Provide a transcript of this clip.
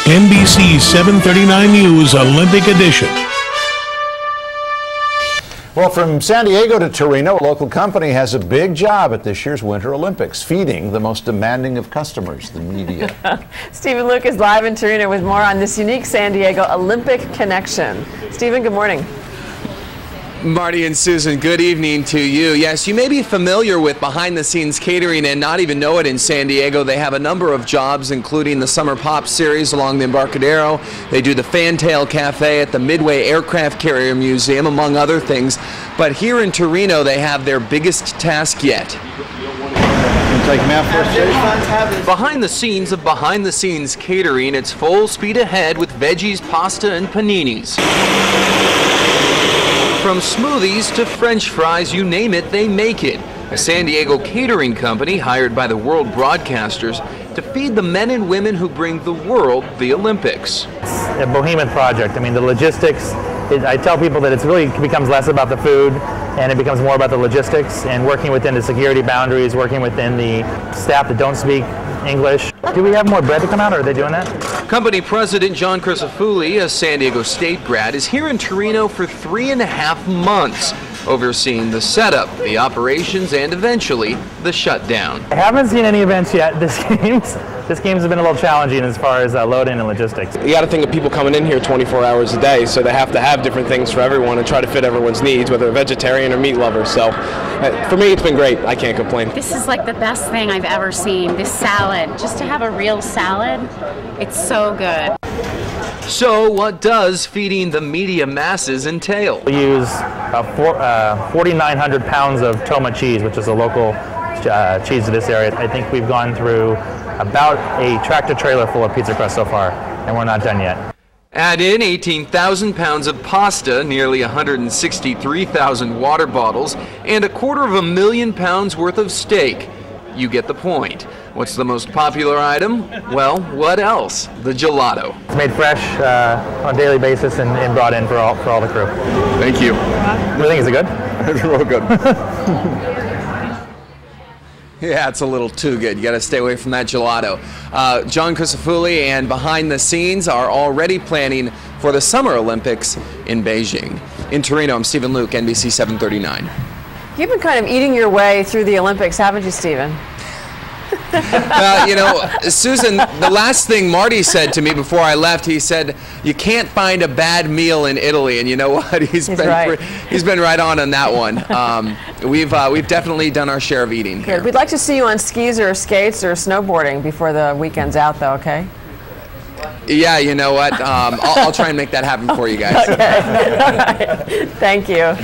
NBC 739 News Olympic Edition. Well, from San Diego to Torino, a local company has a big job at this year's Winter Olympics, feeding the most demanding of customers, the media. Stephen Luke is live in Torino with more on this unique San Diego Olympic connection. Stephen, good morning. Marty and Susan, good evening to you. Yes, you may be familiar with behind-the-scenes catering and not even know it in San Diego. They have a number of jobs, including the Summer Pop Series along the Embarcadero. They do the Fantail Cafe at the Midway Aircraft Carrier Museum, among other things. But here in Torino, they have their biggest task yet. Behind the scenes of behind-the-scenes catering, it's full speed ahead with veggies, pasta, and paninis. From smoothies to French fries, you name it, they make it. A San Diego catering company hired by the world broadcasters to feed the men and women who bring the world the Olympics. It's a behemoth project. I mean, the logistics, I tell people that it really becomes less about the food and it becomes more about the logistics and working within the security boundaries, working within the staff that don't speak English. Do we have more bread to come out, or are they doing that? Company President John Crisafulli, a San Diego State grad, is here in Torino for 3.5 months, overseeing the setup, the operations, and eventually the shutdown. I haven't seen any events yet. This game's been a little challenging as far as loading and logistics. You got to think of people coming in here 24 hours a day, so they have to have different things for everyone and try to fit everyone's needs, whether they're vegetarian or meat lovers. So for me, it's been great. I can't complain. This is like the best thing I've ever seen, this salad. Just to have a real salad, it's so good. So what does feeding the media masses entail? We use 4,900 pounds of Toma cheese, which is a local cheese to this area. I think we've gone through about a tractor trailer full of pizza crust so far, and we're not done yet. Add in 18,000 pounds of pasta, nearly 163,000 water bottles, and 250,000 pounds worth of steak. You get the point. What's the most popular item? Well, what else? The gelato. It's made fresh on a daily basis and brought in for all the crew. Thank you. What do you think? Is it good? It's real good. Yeah, it's a little too good. You got to stay away from that gelato. John Crisafulli and behind the scenes are already planning for the Summer Olympics in Beijing. In Torino, I'm Stephen Luke, NBC 739. You've been kind of eating your way through the Olympics, haven't you, Stephen? You know, Susan, the last thing Marty said to me before I left, he said, you can't find a bad meal in Italy. And you know what? He's been right on that one. We've definitely done our share of eating here. Good. We'd like to see you on skis or skates or snowboarding before the weekend's out, though, okay? Yeah, you know what? I'll try and make that happen for you guys. Okay. All right. Thank you.